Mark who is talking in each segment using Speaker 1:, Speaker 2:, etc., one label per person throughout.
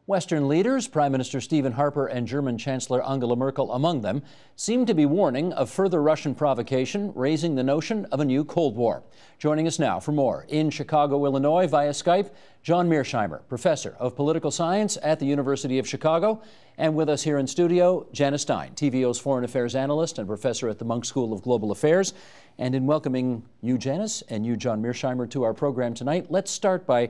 Speaker 1: Western leaders, Prime Minister Stephen Harper and German Chancellor Angela Merkel among them, seem to be warning of further Russian provocation, raising the notion of a new Cold War. Joining us now for more, in Chicago, Illinois, via Skype, John Mearsheimer, professor of political science at the University of Chicago, and with us here in studio, Janice Stein, TVO's foreign affairs analyst and professor at the Munk School of Global Affairs. And in welcoming you, Janice, and you, John Mearsheimer, to our program tonight, let's start by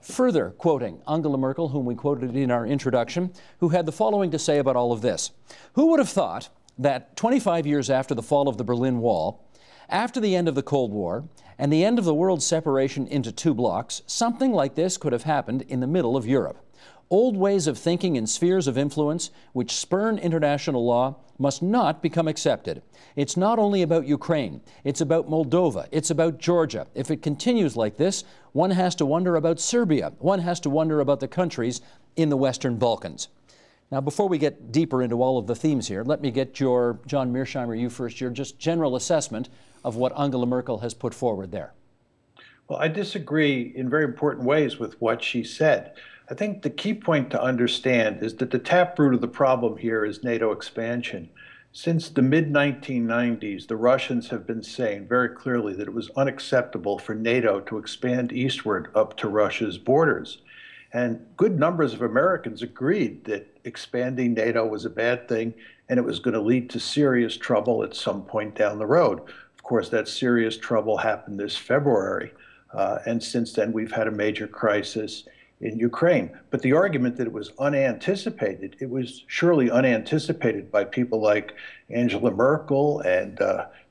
Speaker 1: further quoting Angela Merkel, whom we quoted in our introduction, who had the following to say about all of this. Who would have thought that 25 years after the fall of the Berlin Wall, after the end of the Cold War, and the end of the world's separation into two blocks, something like this could have happened in the middle of Europe? Old ways of thinking in spheres of influence which spurn international law must not become accepted. It's not only about Ukraine, it's about Moldova, it's about Georgia. If it continues like this, one has to wonder about Serbia. One has to wonder about the countries in the Western Balkans. Now, before we get deeper into all of the themes here, let me get your, John Mearsheimer, you first, your just general assessment of what Angela Merkel has put forward there.
Speaker 2: Well, I disagree in very important ways with what she said. I think the key point to understand is that the taproot of the problem here is NATO expansion. Since the mid-1990s, the Russians have been saying very clearly that it was unacceptable for NATO to expand eastward up to Russia's borders. And good numbers of Americans agreed that expanding NATO was a bad thing and it was going to lead to serious trouble at some point down the road. Of course, that serious trouble happened this February. And since then, we've had a major crisis in Ukraine. But the argument that it was unanticipated, it was surely unanticipated by people like Angela Merkel and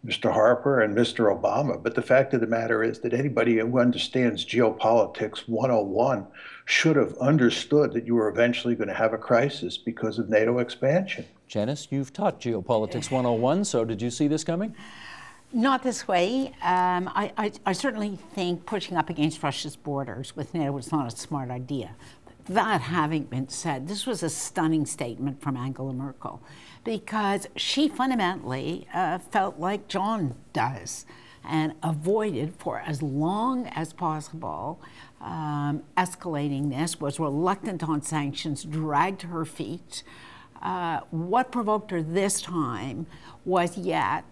Speaker 2: Mr. Harper and Mr. Obama. But the fact of the matter is that anybody who understands geopolitics 101 should have understood that you were eventually going to have a crisis because of NATO expansion.
Speaker 1: Janice, you've taught geopolitics 101, so did you see this coming?
Speaker 3: Not this way. I certainly think pushing up against Russia's borders with NATO was not a smart idea. That having been said, this was a stunning statement from Angela Merkel because she fundamentally felt like John does and avoided for as long as possible escalating this, was reluctant on sanctions, dragged her feet. What provoked her this time was yet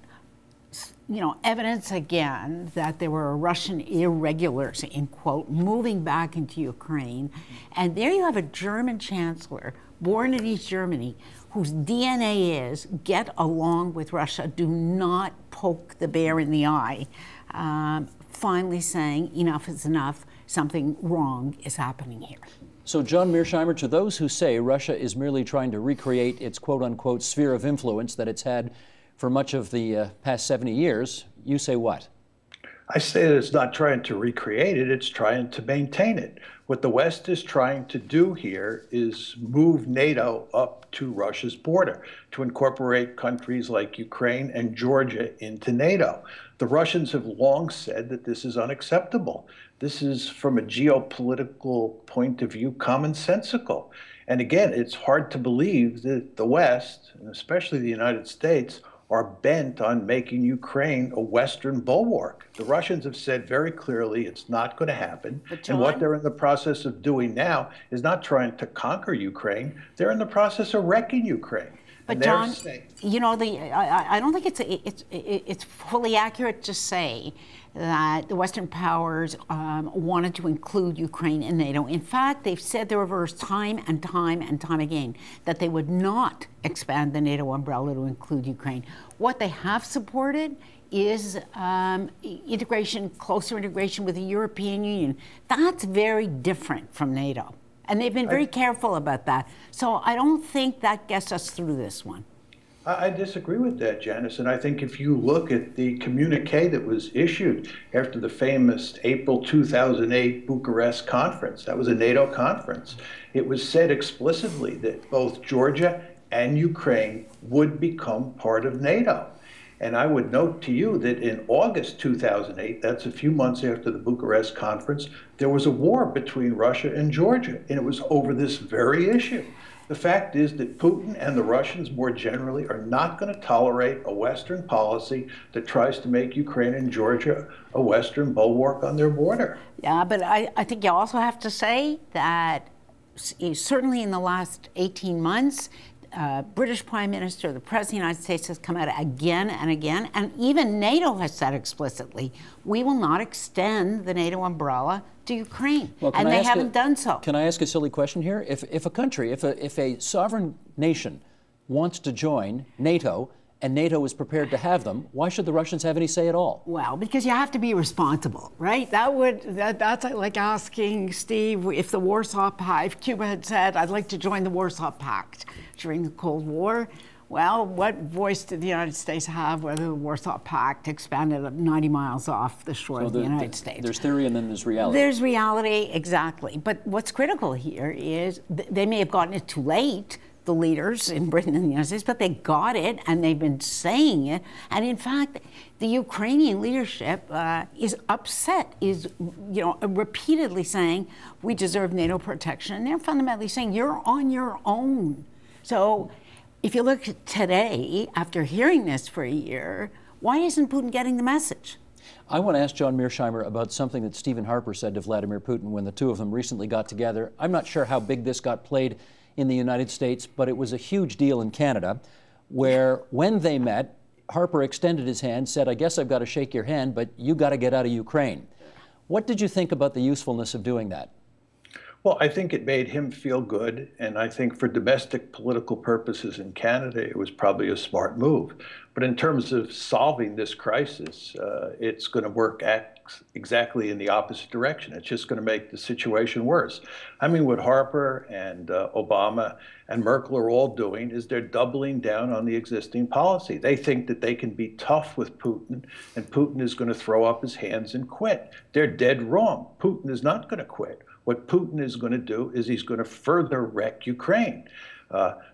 Speaker 3: evidence again that there were Russian irregulars, in quote, moving back into Ukraine. And there you have a German chancellor, born in East Germany, whose DNA is get along with Russia, do not poke the bear in the eye. Finally saying enough is enough, something wrong is happening here.
Speaker 1: So, John Mearsheimer, to those who say Russia is merely trying to recreate its quote-unquote sphere of influence that it's had for much of the past 70 years, you say what?
Speaker 2: I say that it's not trying to recreate it, it's trying to maintain it. What the West is trying to do here is move NATO up to Russia's border, to incorporate countries like Ukraine and Georgia into NATO. The Russians have long said that this is unacceptable. This is, from a geopolitical point of view, commonsensical. And again, it's hard to believe that the West, and especially the United States, are bent on making Ukraine a Western bulwark. The Russians have said very clearly it's not going to happen. And what they're in the process of doing now is not trying to conquer Ukraine. They're in the process of wrecking Ukraine.
Speaker 3: But John, I don't think it's fully accurate to say that the Western powers wanted to include Ukraine in NATO. In fact, they've said the reverse time and time and time again, that they would not expand the NATO umbrella to include Ukraine. What they have supported is integration, closer integration with the European Union. That's very different from NATO. And they've been very careful about that. So I don't think that gets us through this one.
Speaker 2: I disagree with that, Janice. And I think if you look at the communique that was issued after the famous April 2008 Bucharest conference, that was a NATO conference, it was said explicitly that both Georgia and Ukraine would become part of NATO. And I would note to you that in August 2008, that's a few months after the Bucharest conference, there was a war between Russia and Georgia, and it was over this very issue. The fact is that Putin and the Russians more generally are not going to tolerate a Western policy that tries to make Ukraine and Georgia a Western bulwark on their border.
Speaker 3: Yeah, but I think you also have to say that certainly in the last 18 months, British Prime Minister, the President of the United States has come out again and again, and even NATO has said explicitly, we will not extend the NATO umbrella to Ukraine,
Speaker 1: well,
Speaker 3: and they haven't done so.
Speaker 1: Can I ask a silly question here? If a country, if a sovereign nation wants to join NATO, and NATO is prepared to have them, why should the Russians have any say at all?
Speaker 3: Well, because you have to be responsible, right? That's like asking Steve if the Warsaw Pact, if Cuba had said, I'd like to join the Warsaw Pact during the Cold War. Well, what voice did the United States have whether the Warsaw Pact expanded 90 miles off the shore of the United States?
Speaker 1: There's theory and then there's reality.
Speaker 3: There's reality, exactly. But what's critical here is they may have gotten it too late, the leaders in Britain and the United States, but they got it and they've been saying it. And in fact, the Ukrainian leadership is upset, is repeatedly saying we deserve NATO protection. And they're fundamentally saying you're on your own. So if you look today, after hearing this for a year, why isn't Putin getting the message?
Speaker 1: I want to ask John Mearsheimer about something that Stephen Harper said to Vladimir Putin when the two of them recently got together. I'm not sure how big this got played in the United States, but it was a huge deal in Canada, where when they met, Harper extended his hand, said, I guess I've got to shake your hand, but you got to get out of Ukraine. What did you think about the usefulness of doing that?
Speaker 2: Well, I think it made him feel good, and I think for domestic political purposes in Canada, it was probably a smart move. But in terms of solving this crisis, it's going to work exactly in the opposite direction. It's just going to make the situation worse. I mean, what Harper and Obama and Merkel are all doing is they're doubling down on the existing policy. They think that they can be tough with Putin, and Putin is going to throw up his hands and quit. They're dead wrong. Putin is not going to quit. What Putin is going to do is he's going to further wreck Ukraine.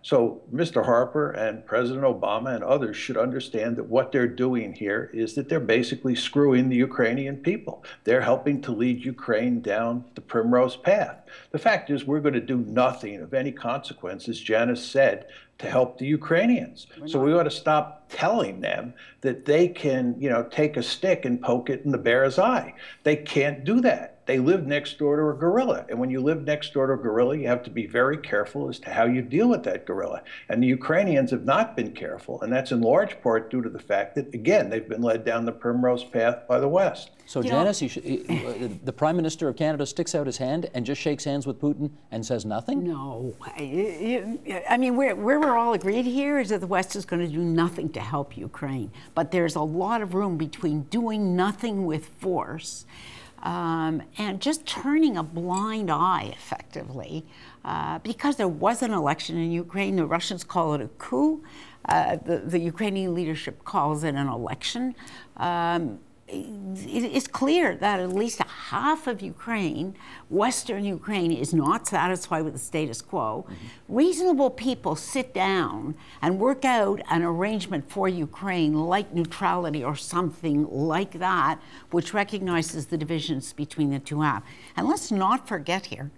Speaker 2: So Mr. Harper and President Obama and others should understand that what they're doing here is that they're basically screwing the Ukrainian people. They're helping to lead Ukraine down the primrose path. The fact is we're going to do nothing of any consequence, as Janice said, to help the Ukrainians. So we ought to stop telling them that they can, take a stick and poke it in the bear's eye. They can't do that. They live next door to a gorilla. And when you live next door to a gorilla, you have to be very careful as to how you deal with that gorilla. And the Ukrainians have not been careful. And that's in large part due to the fact that, again, they've been led down the primrose path by the West.
Speaker 1: So, Janice, the Prime Minister of Canada sticks out his hand and just shakes hands with Putin and says nothing?
Speaker 3: No. I mean, where we're all agreed here is that the West is going to do nothing to help Ukraine. But there's a lot of room between doing nothing with force and just turning a blind eye, effectively, because there was an election in Ukraine. The Russians call it a coup. The Ukrainian leadership calls it an election. It's clear that at least half of Ukraine, Western Ukraine, is not satisfied with the status quo. Reasonable people sit down and work out an arrangement for Ukraine, like neutrality or something like that, which recognizes the divisions between the two halves. And let's not forget here,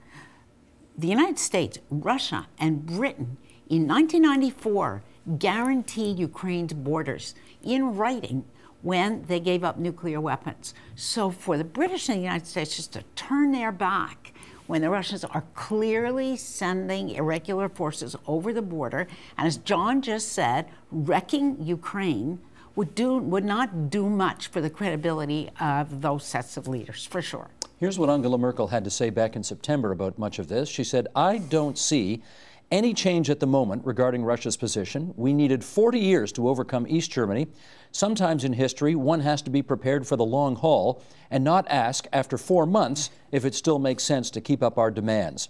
Speaker 3: the United States, Russia, and Britain in 1994 guaranteed Ukraine's borders in writing when they gave up nuclear weapons. So for the British and the United States just to turn their back when the Russians are clearly sending irregular forces over the border, and as John just said, wrecking Ukraine would not do much for the credibility of those sets of leaders, for sure.
Speaker 1: Here's what Angela Merkel had to say back in September about much of this. She said, I don't see any change at the moment regarding Russia's position. We needed 40 years to overcome East Germany. Sometimes in history, one has to be prepared for the long haul and not ask after 4 months if it still makes sense to keep up our demands.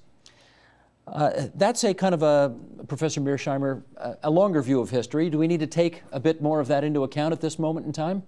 Speaker 1: That's a kind of a, Professor Mearsheimer, a longer view of history. Do we need to take a bit more of that into account at this moment in time?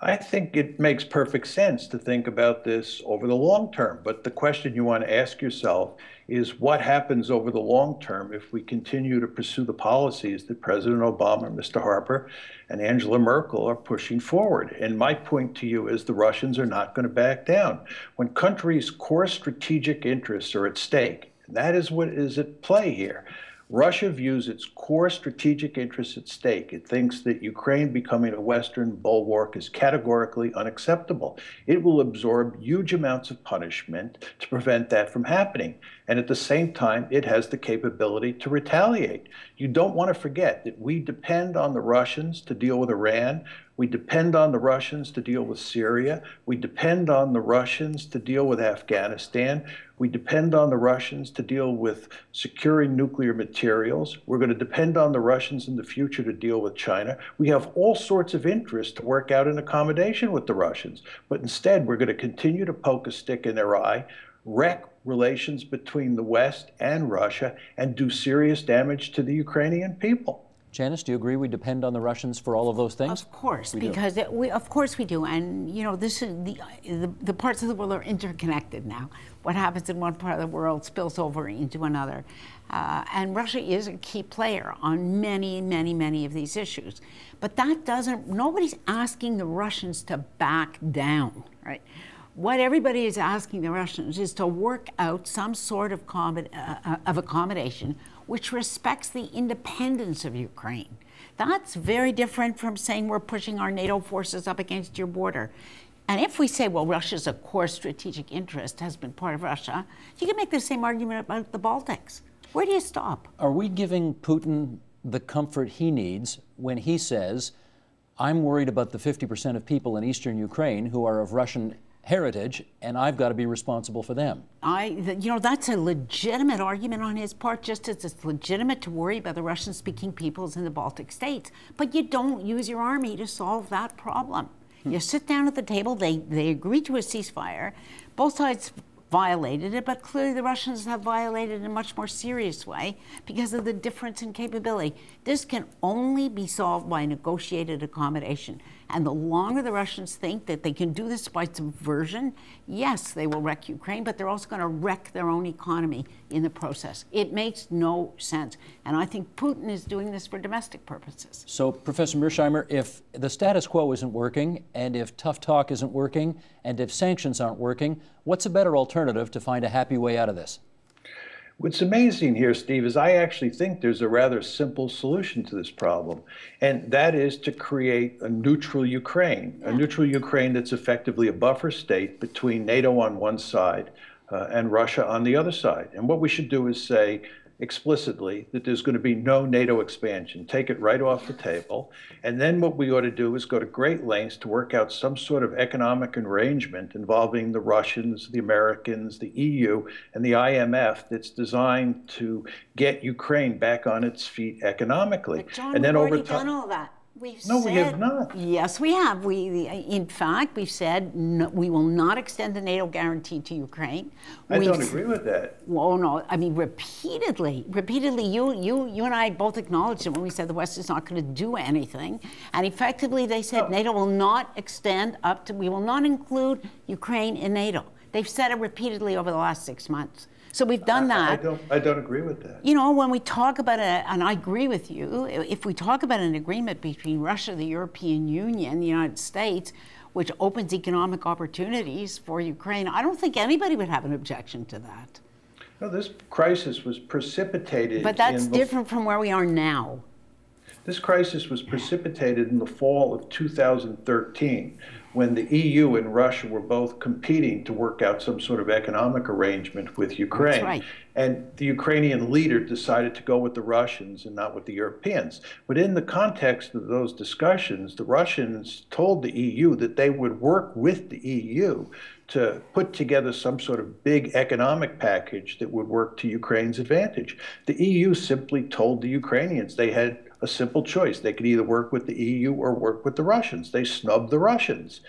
Speaker 2: I think it makes perfect sense to think about this over the long term. But the question you want to ask yourself is what happens over the long term if we continue to pursue the policies that President Obama, Mr. Harper, and Angela Merkel are pushing forward. And my point to you is the Russians are not going to back down. When countries' core strategic interests are at stake, and that is what is at play here, Russia views its core strategic interests at stake. It thinks that Ukraine becoming a Western bulwark is categorically unacceptable. It will absorb huge amounts of punishment to prevent that from happening. And at the same time, it has the capability to retaliate. You don't want to forget that we depend on the Russians to deal with Iran. We depend on the Russians to deal with Syria. We depend on the Russians to deal with Afghanistan. We depend on the Russians to deal with securing nuclear materials. We're going to depend on the Russians in the future to deal with China. We have all sorts of interests to work out an accommodation with the Russians. But instead, we're going to continue to poke a stick in their eye, wreck relations between the West and Russia, and do serious damage to the Ukrainian people.
Speaker 1: Janice, do you agree we depend on the Russians for all of those things?
Speaker 3: Of course, because of course we do. And you know, this is the parts of the world are interconnected now. What happens in one part of the world spills over into another. And Russia is a key player on many, many, many of these issues. But that doesn't, nobody's asking the Russians to back down, right? What everybody is asking the Russians is to work out some sort of accommodation which respects the independence of Ukraine. That's very different from saying we're pushing our NATO forces up against your border. And if we say, well, Russia's a core strategic interest, has been part of Russia, you can make the same argument about the Baltics. Where do you stop?
Speaker 1: Are we giving Putin the comfort he needs when he says, I'm worried about the 50% of people in eastern Ukraine who are of Russian heritage, and I've got to be responsible for them?
Speaker 3: You know, that's a legitimate argument on his part, just as it's legitimate to worry about the Russian-speaking peoples in the Baltic states. But you don't use your army to solve that problem. You sit down at the table, they agree to a ceasefire, both sides violated it, but clearly the Russians have violated it in a much more serious way because of the difference in capability. This can only be solved by negotiated accommodation. And the longer the Russians think that they can do this by subversion, yes, they will wreck Ukraine, but they're also going to wreck their own economy in the process. It makes no sense. And I think Putin is doing this for domestic purposes.
Speaker 1: So, Professor Mearsheimer, if the status quo isn't working, and if tough talk isn't working, and if sanctions aren't working, what's a better alternative to find a happy way out of this?
Speaker 2: What's amazing here, Steve, is I actually think there's a rather simple solution to this problem, and that is to create a neutral Ukraine, a neutral Ukraine that's effectively a buffer state between NATO on one side and Russia on the other side. And what we should do is say explicitly that there's going to be no NATO expansion, take it right off the table. And then what we ought to do is go to great lengths to work out some sort of economic arrangement involving the Russians, the Americans, the EU, and the IMF that's designed to get Ukraine back on its feet economically.
Speaker 3: But John,
Speaker 2: and then
Speaker 3: we've
Speaker 2: over
Speaker 3: already
Speaker 2: time,
Speaker 3: done all that. We
Speaker 2: have not.
Speaker 3: Yes, we have. In fact, we've said no, we will not extend the NATO guarantee to Ukraine.
Speaker 2: I don't agree with that.
Speaker 3: Well, no, I mean, repeatedly, you and I both acknowledged it when we said the West is not going to do anything. And effectively, they said NATO will not extend up to, we will not include Ukraine in NATO. They've said it repeatedly over the last 6 months. So we've done that.
Speaker 2: I don't agree with that.
Speaker 3: You know, when we talk about and I agree with you, if we talk about an agreement between Russia, the European Union, the United States, which opens economic opportunities for Ukraine, I don't think anybody would have an objection to that.
Speaker 2: No, this crisis was precipitated.
Speaker 3: But that's different from where we are now.
Speaker 2: This crisis was precipitated in the fall of 2013, when the EU and Russia were both competing to work out some sort of economic arrangement with Ukraine.
Speaker 3: That's right.
Speaker 2: And the Ukrainian leader decided to go with the Russians and not with the Europeans. But in the context of those discussions, the Russians told the EU that they would work with the EU to put together some sort of big economic package that would work to Ukraine's advantage. The EU simply told the Ukrainians they had a simple choice. They could either work with the EU or work with the Russians. They snubbed the Russians.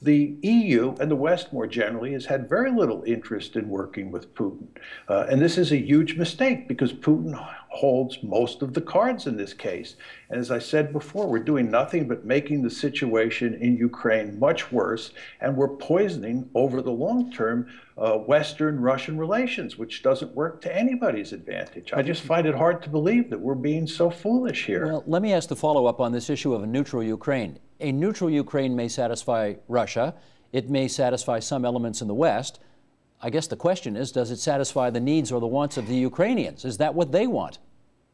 Speaker 2: The EU and the West more generally has had very little interest in working with Putin. And this is a huge mistake because Putin holds most of the cards in this case. And as I said before, we're doing nothing but making the situation in Ukraine much worse, and we're poisoning over the long term Western-Russian relations, which doesn't work to anybody's advantage. I just find it hard to believe that we're being so foolish here.
Speaker 1: Well, let me ask the follow-up on this issue of a neutral Ukraine. A neutral Ukraine may satisfy Russia. It may satisfy some elements in the West. I guess the question is, does it satisfy the needs or the wants of the Ukrainians? Is that what they want?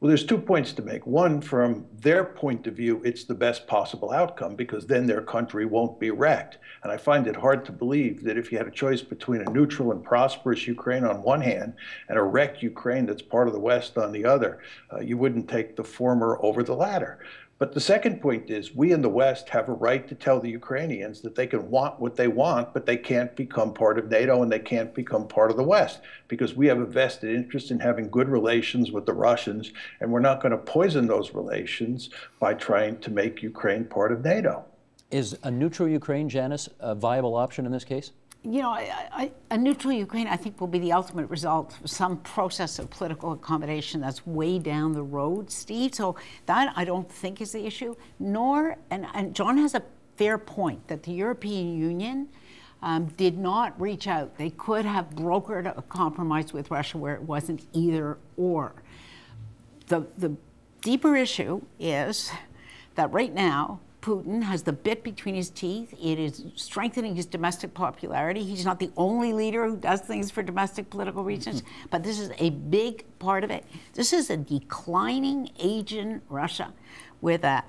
Speaker 2: Well, there's 2 points to make. One, from their point of view, it's the best possible outcome because then their country won't be wrecked. And I find it hard to believe that if you had a choice between a neutral and prosperous Ukraine on one hand and a wrecked Ukraine that's part of the West on the other, you wouldn't take the former over the latter. But the second point is we in the West have a right to tell the Ukrainians that they can want what they want, but they can't become part of NATO and they can't become part of the West because we have a vested interest in having good relations with the Russians, and we're not going to poison those relations by trying to make Ukraine part of NATO.
Speaker 1: Is a neutral Ukraine, Janice, a viable option in this case?
Speaker 3: You know, a neutral Ukraine, I think, will be the ultimate result of some process of political accommodation that's way down the road, Steve. So that I don't think is the issue. Nor, and John has a fair point, that the European Union did not reach out. They could have brokered a compromise with Russia where it wasn't either or. The deeper issue is that right now, Putin has the bit between his teeth. It is strengthening his domestic popularity. He's not the only leader who does things for domestic political reasons, but this is a big part of it. This is a declining, aging Russia with a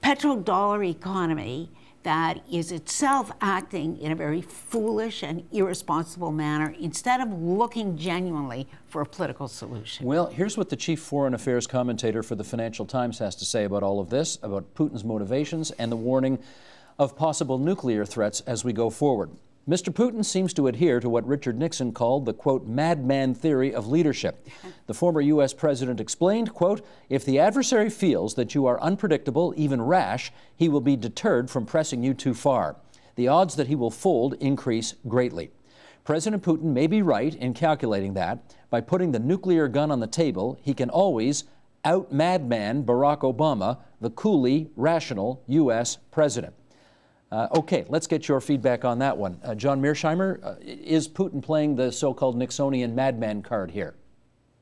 Speaker 3: petrodollar economy that is itself acting in a very foolish and irresponsible manner instead of looking genuinely for a political solution.
Speaker 1: Well, here's what the chief foreign affairs commentator for the Financial Times has to say about all of this, about Putin's motivations and the warning of possible nuclear threats as we go forward. Mr. Putin seems to adhere to what Richard Nixon called the, quote, madman theory of leadership. The former U.S. president explained, quote, if the adversary feels that you are unpredictable, even rash, he will be deterred from pressing you too far. The odds that he will fold increase greatly. President Putin may be right in calculating that by putting the nuclear gun on the table, he can always out-madman Barack Obama, the coolly rational U.S. president. Okay, let's get your feedback on that one. John Mearsheimer, is Putin playing the so-called Nixonian madman card here?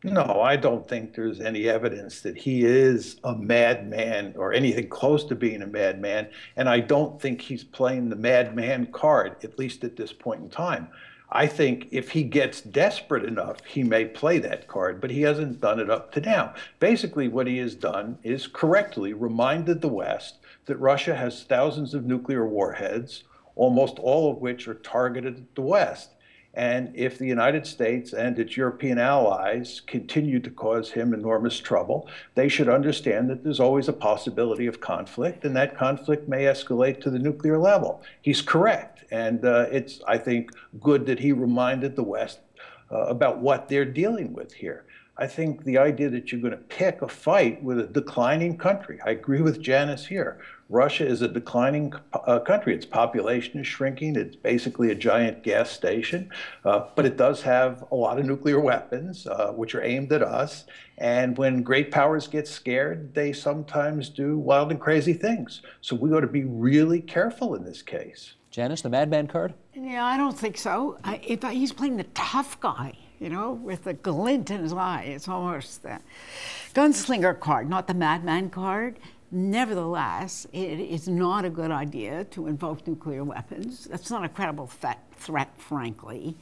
Speaker 2: No, I don't think there's any evidence that he is a madman or anything close to being a madman, and I don't think he's playing the madman card, at least at this point in time. I think if he gets desperate enough, he may play that card, but he hasn't done it up to now. Basically, what he has done is correctly reminded the West that Russia has thousands of nuclear warheads, almost all of which are targeted at the West. And if the United States and its European allies continue to cause him enormous trouble, they should understand that there's always a possibility of conflict, and that conflict may escalate to the nuclear level. He's correct. And it's, I think, good that he reminded the West about what they're dealing with here. I think the idea that you're going to pick a fight with a declining country, I agree with Janice here. Russia is a declining country. Its population is shrinking. It's basically a giant gas station, but it does have a lot of nuclear weapons, which are aimed at us. And when great powers get scared, they sometimes do wild and crazy things. So we ought to be really careful in this case.
Speaker 1: Janice, the madman card?
Speaker 3: Yeah, I don't think so. He's playing the tough guy, you know, with the glint in his eye. It's almost the gunslinger card, not the madman card. Nevertheless, it is not a good idea to invoke nuclear weapons. That's not a credible threat, frankly.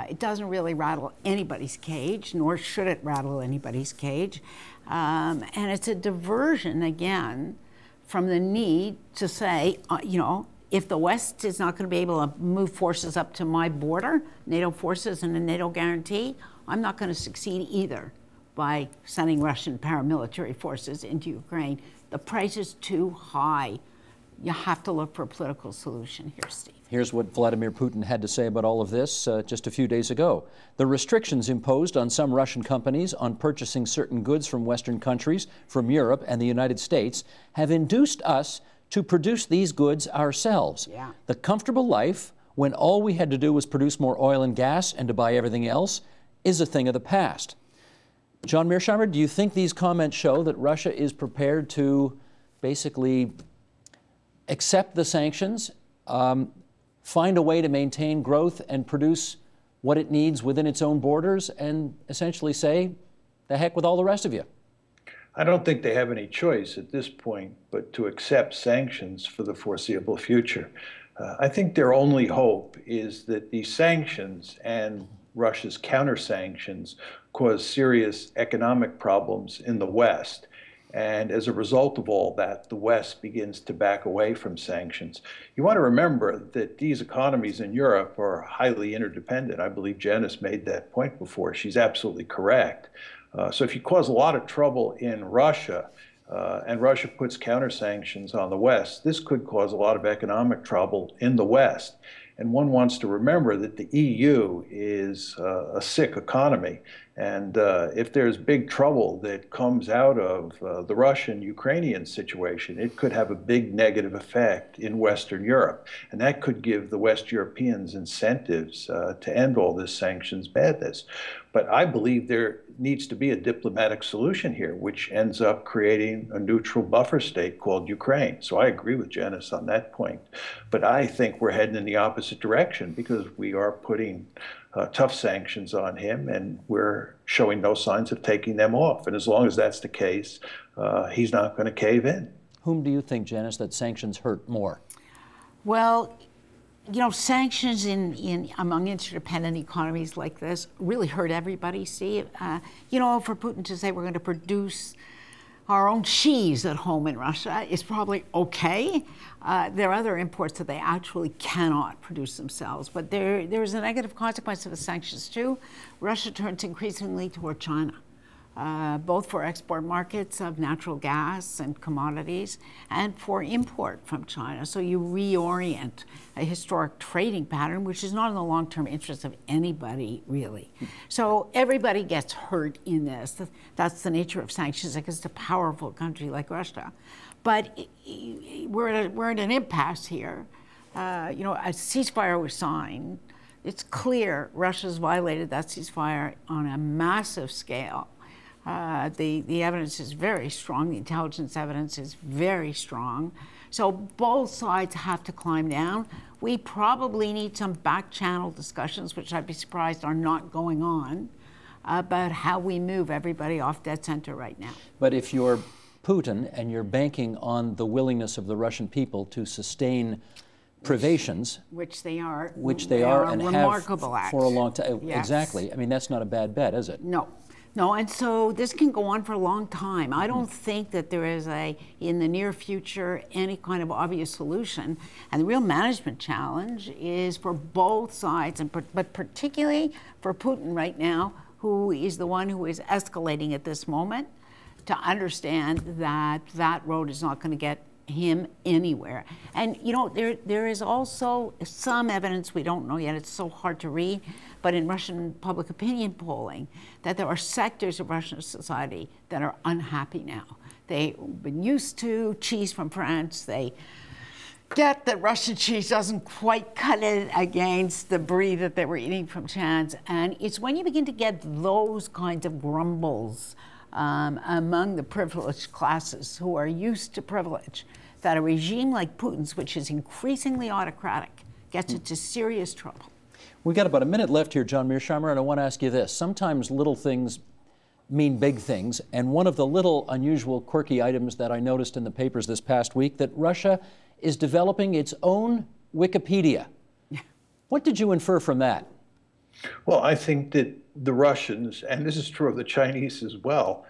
Speaker 3: It doesn't really rattle anybody's cage, nor should it rattle anybody's cage. And it's a diversion, again, from the need to say, you know, if the West is not going to be able to move forces up to my border, NATO forces and a NATO guarantee, I'm not going to succeed either by sending Russian paramilitary forces into Ukraine. The price is too high. You have to look for a political solution here, Steve.
Speaker 1: Here's what Vladimir Putin had to say about all of this just a few days ago. The restrictions imposed on some Russian companies on purchasing certain goods from Western countries, from Europe and the United States, have induced us to produce these goods ourselves.
Speaker 3: Yeah.
Speaker 1: The comfortable life, when all we had to do was produce more oil and gas and to buy everything else, is a thing of the past. John Mearsheimer, do you think these comments show that Russia is prepared to basically accept the sanctions, find a way to maintain growth and produce what it needs within its own borders, and essentially say, the heck with all the rest of you?
Speaker 2: I don't think they have any choice at this point but to accept sanctions for the foreseeable future. I think their only hope is that these sanctions and Russia's counter-sanctions caused serious economic problems in the West. And as a result of all that, the West begins to back away from sanctions. You want to remember that these economies in Europe are highly interdependent. I believe Janice made that point before. She's absolutely correct. So if you cause a lot of trouble in Russia, and Russia puts counter-sanctions on the West, this could cause a lot of economic trouble in the West. And one wants to remember that the EU is a sick economy. And if there's big trouble that comes out of the Russian-Ukrainian situation, it could have a big negative effect in Western Europe. And that could give the West Europeans incentives to end all this sanctions badness. But I believe there needs to be a diplomatic solution here, which ends up creating a neutral buffer state called Ukraine. So I agree with Janice on that point. But I think we're heading in the opposite direction because we are putting tough sanctions on him and we're showing no signs of taking them off. And as long as that's the case, he's not going to cave in.
Speaker 1: Whom do you think, Janice, that sanctions hurt more?
Speaker 3: Well, you know, sanctions among interdependent economies like this really hurt everybody, Steve. You know, for Putin to say we're going to produce our own cheese at home in Russia is probably okay. There are other imports that they actually cannot produce themselves. But there's a negative consequence of the sanctions too. Russia turns increasingly toward China. Both for export markets of natural gas and commodities and for import from China. So you reorient a historic trading pattern, which is not in the long-term interest of anybody, really. So everybody gets hurt in this. That's the nature of sanctions against a powerful country like Russia. But we're at an impasse here. You know, a ceasefire was signed. It's clear Russia's violated that ceasefire on a massive scale. The evidence is very strong. The intelligence evidence is very strong. So both sides have to climb down. We probably need some back-channel discussions, which I'd be surprised are not going on, about how we move everybody off dead center right now.
Speaker 1: But if you're Putin and you're banking on the willingness of the Russian people to sustain privations,
Speaker 3: which they are,
Speaker 1: and
Speaker 3: remarkable
Speaker 1: have
Speaker 3: acts.
Speaker 1: For a long time.
Speaker 3: Yes.
Speaker 1: Exactly. I mean, that's not a bad bet, is it?
Speaker 3: No. No, and so this can go on for a long time. I don't think that there is in the near future, any kind of obvious solution. And the real management challenge is for both sides, but particularly for Putin right now, who is the one who is escalating at this moment, to understand that that road is not going to get him anywhere. And you know, there is also some evidence, we don't know yet, it's so hard to read, but in Russian public opinion polling, that there are sectors of Russian society that are unhappy now. They've been used to cheese from France. They get that Russian cheese doesn't quite cut it against the brie that they were eating from Chance. And it's when you begin to get those kinds of grumbles among the privileged classes who are used to privilege, that a regime like Putin's, which is increasingly autocratic, gets into serious trouble.
Speaker 1: We've got about a minute left here, John Mearsheimer, and I want to ask you this. Sometimes little things mean big things, and one of the little unusual, quirky items that I noticed in the papers this past week, that Russia is developing its own Wikipedia. What did you infer from that?
Speaker 2: Well, I think that the Russians, and this is true of the Chinese as well,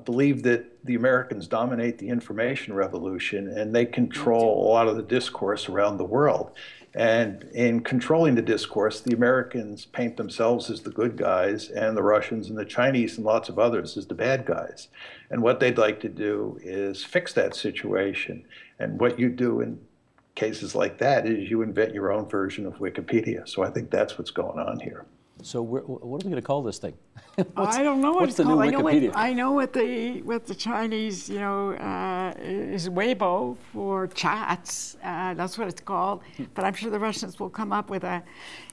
Speaker 2: believe that the Americans dominate the information revolution and they control a lot of the discourse around the world. And in controlling the discourse, the Americans paint themselves as the good guys and the Russians and the Chinese and lots of others as the bad guys. And what they'd like to do is fix that situation. And what you do in cases like that is you invent your own version of Wikipedia. So I think that's what's going on here.
Speaker 1: So what are we going to call this thing?
Speaker 3: I don't know what
Speaker 1: what's
Speaker 3: it's
Speaker 1: the
Speaker 3: called.
Speaker 1: new Wikipedia?
Speaker 3: I know what the Chinese, you know, is Weibo for chats. That's what it's called. But I'm sure the Russians will come up with a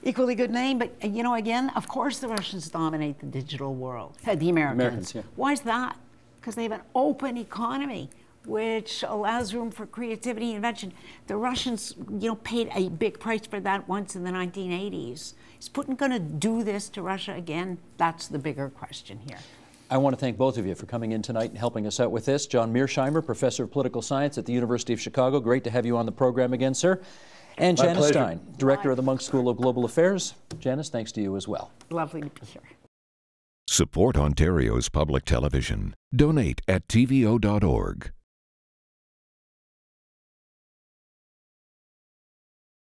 Speaker 3: equally good name. But you know, again, of course, the Russians dominate the digital world. The Americans.
Speaker 1: Yeah.
Speaker 3: Why is that? Because they have an open economy, which allows room for creativity and invention. The Russians, you know, paid a big price for that once in the 1980s. Is Putin going to do this to Russia again? That's the bigger question here.
Speaker 1: I want to thank both of you for coming in tonight and helping us out with this. John Mearsheimer, Professor of Political Science at the University of Chicago. Great to have you on the program again, sir. And
Speaker 2: My
Speaker 1: Janice
Speaker 2: pleasure.
Speaker 1: Stein, Director of the Munk School of Global Affairs. Janice, thanks to you as well.
Speaker 3: Lovely to be here.
Speaker 4: Support Ontario's public television. Donate at tvo.org.